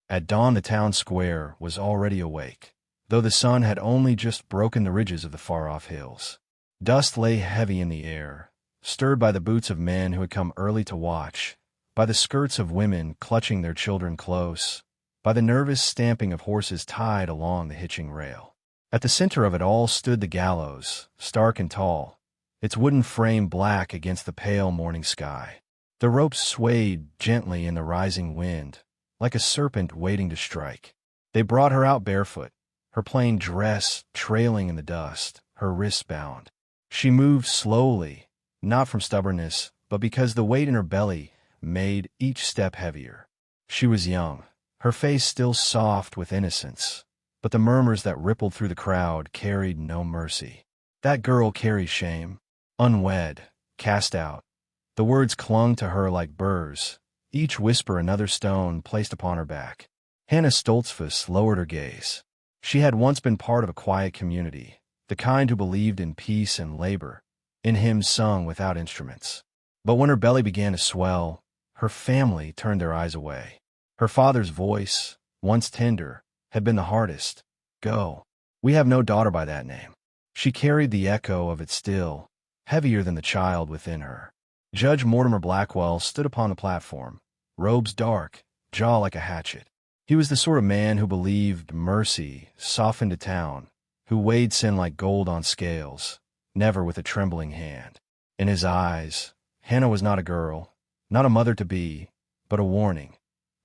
At dawn the town square was already awake, though the sun had only just broken the ridges of the far-off hills. Dust lay heavy in the air, stirred by the boots of men who had come early to watch, by the skirts of women clutching their children close, by the nervous stamping of horses tied along the hitching rail. At the center of it all stood the gallows, stark and tall, its wooden frame black against the pale morning sky. The ropes swayed gently in the rising wind, like a serpent waiting to strike. They brought her out barefoot, her plain dress trailing in the dust, her wrists bound. She moved slowly, not from stubbornness, but because the weight in her belly made each step heavier. She was young, her face still soft with innocence, but the murmurs that rippled through the crowd carried no mercy. That girl carries shame, unwed, cast out. The words clung to her like burrs, each whisper another stone placed upon her back. Hannah Stoltzfus lowered her gaze. She had once been part of a quiet community, the kind who believed in peace and labor, in hymns sung without instruments. But when her belly began to swell, her family turned their eyes away. Her father's voice, once tender, had been the hardest. "Go. We have no daughter by that name." She carried the echo of it still, heavier than the child within her. Judge Mortimer Blackwell stood upon the platform, robes dark, jaw like a hatchet. He was the sort of man who believed mercy softened a town, who weighed sin like gold on scales, never with a trembling hand. In his eyes, Hannah was not a girl, not a mother-to-be, but a warning.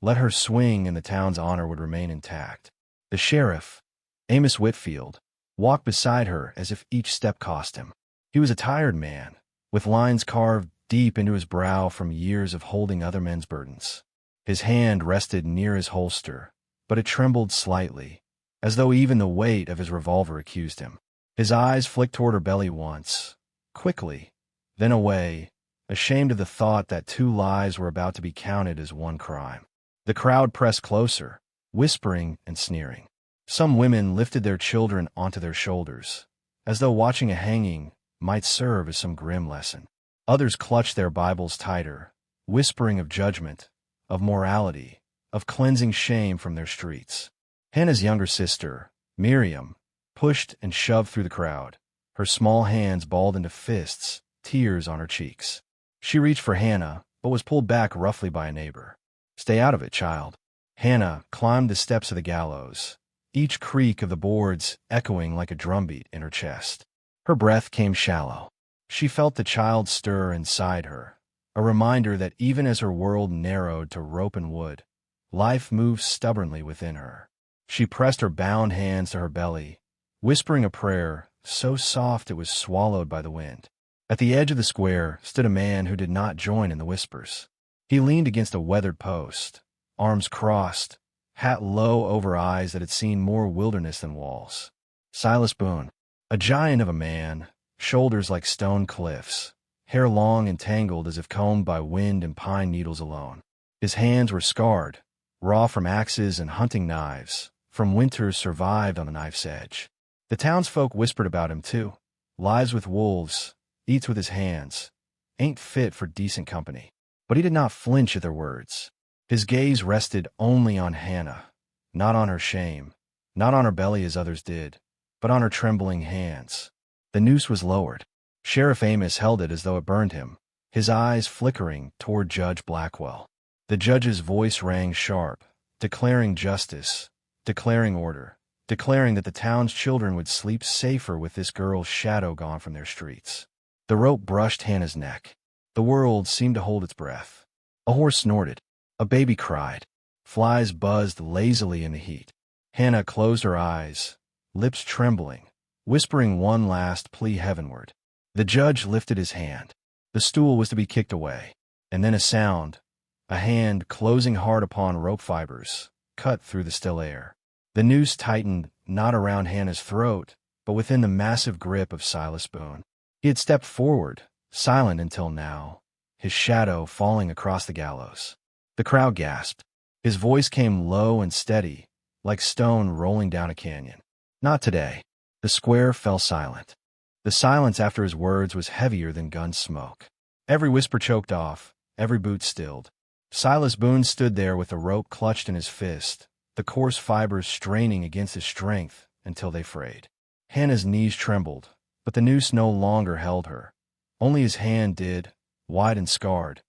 Let her swing and the town's honor would remain intact. The sheriff, Amos Whitfield, walked beside her as if each step cost him. He was a tired man, with lines carved deep into his brow from years of holding other men's burdens. His hand rested near his holster, but it trembled slightly, as though even the weight of his revolver accused him. His eyes flicked toward her belly once, quickly, then away, ashamed of the thought that 2 lives were about to be counted as one crime. The crowd pressed closer, whispering and sneering. Some women lifted their children onto their shoulders, as though watching a hanging might serve as some grim lesson. Others clutched their Bibles tighter, whispering of judgment, of morality, of cleansing shame from their streets. Hannah's younger sister, Miriam, pushed and shoved through the crowd, her small hands balled into fists, tears on her cheeks. She reached for Hannah, but was pulled back roughly by a neighbor. "Stay out of it, child." Hannah climbed the steps of the gallows, each creak of the boards echoing like a drumbeat in her chest. Her breath came shallow. She felt the child stir inside her, a reminder that even as her world narrowed to rope and wood, life moved stubbornly within her. She pressed her bound hands to her belly, whispering a prayer so soft it was swallowed by the wind. At the edge of the square stood a man who did not join in the whispers. He leaned against a weathered post, arms crossed, hat low over eyes that had seen more wilderness than walls. Silas Boone, a giant of a man, shoulders like stone cliffs, hair long and tangled as if combed by wind and pine needles alone. His hands were scarred, raw from axes and hunting knives, from winters survived on the knife's edge. The townsfolk whispered about him, too. Lives with wolves, eats with his hands, ain't fit for decent company. But he did not flinch at their words. His gaze rested only on Hannah, not on her shame, not on her belly as others did, but on her trembling hands. The noose was lowered. Sheriff Amos held it as though it burned him, his eyes flickering toward Judge Blackwell. The judge's voice rang sharp, declaring justice, declaring order, declaring that the town's children would sleep safer with this girl's shadow gone from their streets. The rope brushed Hannah's neck. The world seemed to hold its breath. A horse snorted. A baby cried. Flies buzzed lazily in the heat. Hannah closed her eyes, lips trembling, whispering one last plea heavenward. The judge lifted his hand. The stool was to be kicked away. And then a sound, a hand closing hard upon rope fibers, cut through the still air. The noose tightened not around Hannah's throat, but within the massive grip of Silas Boone. He had stepped forward, silent until now, his shadow falling across the gallows. The crowd gasped. His voice came low and steady, like stone rolling down a canyon. Not today. The square fell silent. The silence after his words was heavier than gun smoke. Every whisper choked off, every boot stilled. Silas Boone stood there with the rope clutched in his fist, the coarse fibers straining against his strength until they frayed. Hannah's knees trembled, but the noose no longer held her. Only his hand did, wide and scarred,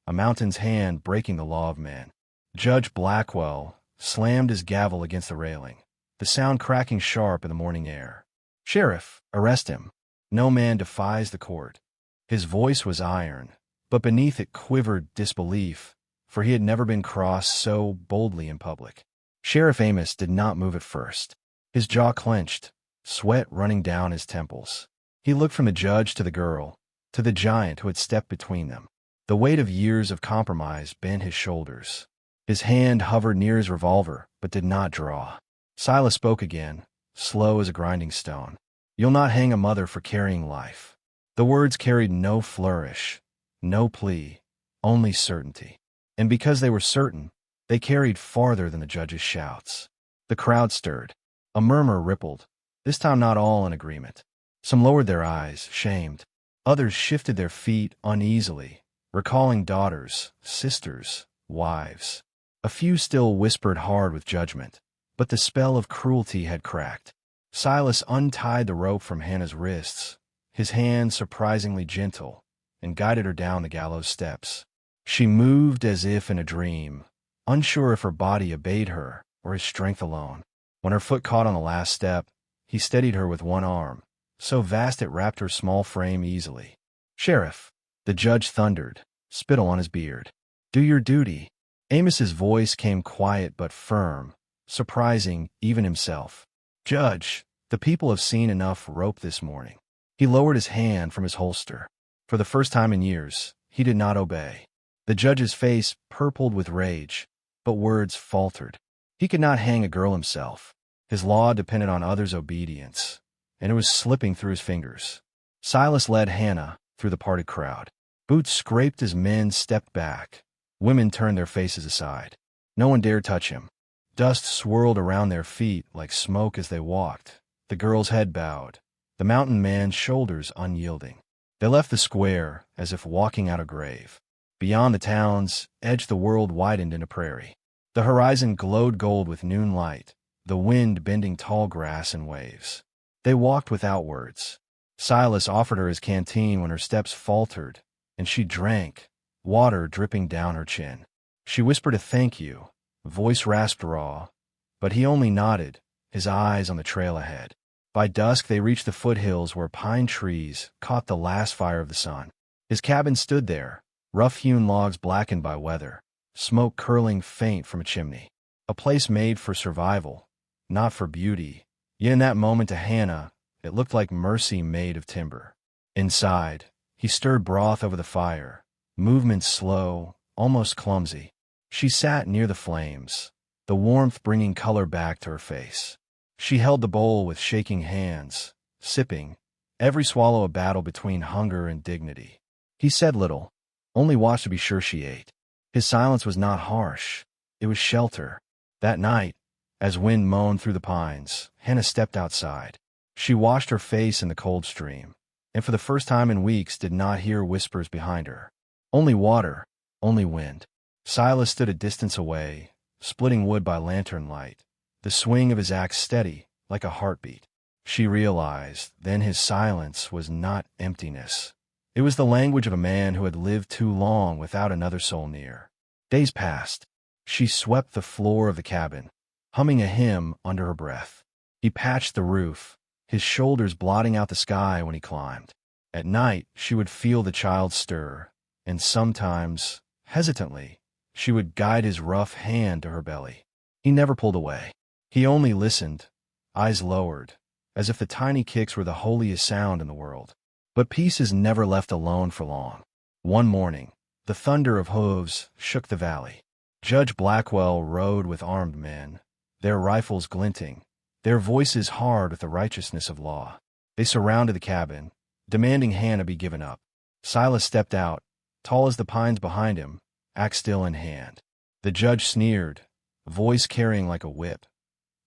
a mountain's hand breaking the law of man. Judge Blackwell slammed his gavel against the railing, the sound cracking sharp in the morning air. "Sheriff, arrest him. No man defies the court." His voice was iron, but beneath it quivered disbelief, for he had never been crossed so boldly in public. Sheriff Amish did not move at first. His jaw clenched, sweat running down his temples. He looked from the judge to the girl, to the giant who had stepped between them. The weight of years of compromise bent his shoulders. His hand hovered near his revolver, but did not draw. Silas spoke again, slow as a grinding stone. "You'll not hang a mother for carrying life." The words carried no flourish, no plea, only certainty. And because they were certain, they carried farther than the judge's shouts. The crowd stirred. A murmur rippled, this time not all in agreement. Some lowered their eyes, shamed. Others shifted their feet uneasily, recalling daughters, sisters, wives. A few still whispered hard with judgment, but the spell of cruelty had cracked. Silas untied the rope from Hannah's wrists, his hand surprisingly gentle, and guided her down the gallows steps. She moved as if in a dream, unsure if her body obeyed her or his strength alone. When her foot caught on the last step, he steadied her with one arm, so vast it wrapped her small frame easily. "Sheriff," the judge thundered, spittle on his beard. "Do your duty." Amos's voice came quiet but firm, surprising even himself. "Judge, the people have seen enough rope this morning." He lowered his hand from his holster. For the first time in years, he did not obey. The judge's face purpled with rage, but words faltered. He could not hang a girl himself. His law depended on others' obedience, and it was slipping through his fingers. Silas led Hannah through the parted crowd. Boots scraped as men stepped back. Women turned their faces aside. No one dared touch him. Dust swirled around their feet like smoke as they walked. The girl's head bowed, the mountain man's shoulders unyielding. They left the square as if walking out a grave. Beyond the town's edge the world widened into prairie. The horizon glowed gold with noon light, the wind bending tall grass in waves. They walked without words. Silas offered her his canteen when her steps faltered, and she drank, water dripping down her chin. She whispered a thank you, voice rasped raw, but he only nodded, his eyes on the trail ahead. By dusk they reached the foothills where pine trees caught the last fire of the sun. His cabin stood there, rough-hewn logs blackened by weather, smoke curling faint from a chimney. A place made for survival, not for beauty. Yet in that moment to Hannah, it looked like mercy made of timber. Inside, he stirred broth over the fire, movements slow, almost clumsy. She sat near the flames, the warmth bringing color back to her face. She held the bowl with shaking hands, sipping, every swallow a battle between hunger and dignity. He said little, only watched to be sure she ate. His silence was not harsh, it was shelter. That night, as wind moaned through the pines, Hannah stepped outside. She washed her face in the cold stream, and for the first time in weeks did not hear whispers behind her. Only water, only wind. Silas stood a distance away, splitting wood by lantern light, the swing of his axe steady, like a heartbeat. She realized then his silence was not emptiness. It was the language of a man who had lived too long without another soul near. Days passed. She swept the floor of the cabin, humming a hymn under her breath. He patched the roof, his shoulders blotting out the sky when he climbed. At night, she would feel the child stir, and sometimes, hesitantly, she would guide his rough hand to her belly. He never pulled away. He only listened, eyes lowered, as if the tiny kicks were the holiest sound in the world. But peace is never left alone for long. One morning, the thunder of hooves shook the valley. Judge Blackwell rode with armed men, their rifles glinting, their voices hard with the righteousness of law. They surrounded the cabin, demanding Hannah be given up. Silas stepped out, tall as the pines behind him, axe still in hand. The judge sneered, voice carrying like a whip.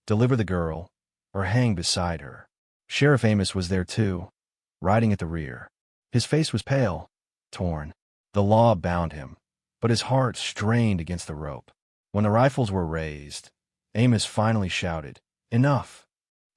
Deliver the girl, or hang beside her. Sheriff Amish was there too, riding at the rear. His face was pale, torn. The law bound him, but his heart strained against the rope. When the rifles were raised, Amos finally shouted, "Enough!"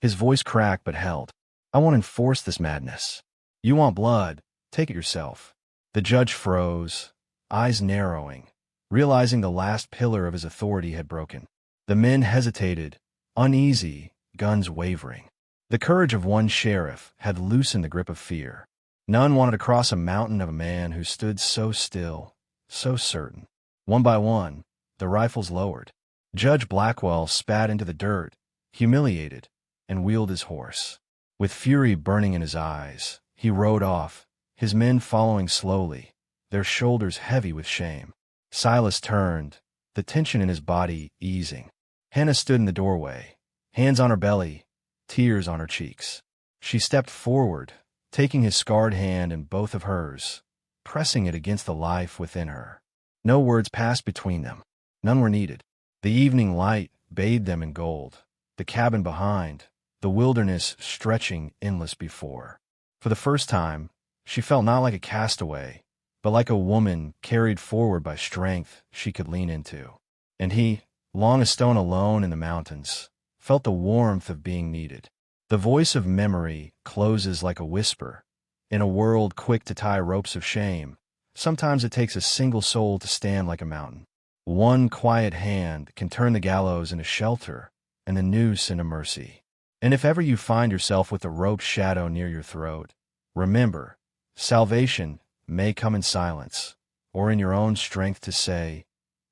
His voice cracked but held. "I won't enforce this madness. You want blood? Take it yourself." The judge froze, eyes narrowing, realizing the last pillar of his authority had broken. The men hesitated, uneasy, guns wavering. The courage of one sheriff had loosened the grip of fear. None wanted to cross a mountain of a man who stood so still, so certain. One by one, the rifles lowered. Judge Blackwell spat into the dirt, humiliated, and wheeled his horse. With fury burning in his eyes, he rode off, his men following slowly, their shoulders heavy with shame. Silas turned, the tension in his body easing. Hannah stood in the doorway, hands on her belly, tears on her cheeks. She stepped forward, taking his scarred hand in both of hers, pressing it against the life within her. No words passed between them. None were needed. The evening light bathed them in gold, the cabin behind, the wilderness stretching endless before. For the first time, she felt not like a castaway, but like a woman carried forward by strength she could lean into. And he, long a stone alone in the mountains, felt the warmth of being needed. The voice of memory closes like a whisper. In a world quick to tie ropes of shame, sometimes it takes a single soul to stand like a mountain. One quiet hand can turn the gallows into shelter and the noose into mercy. And if ever you find yourself with the rope's shadow near your throat, remember, salvation may come in silence, or in your own strength to say,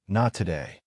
"Not today."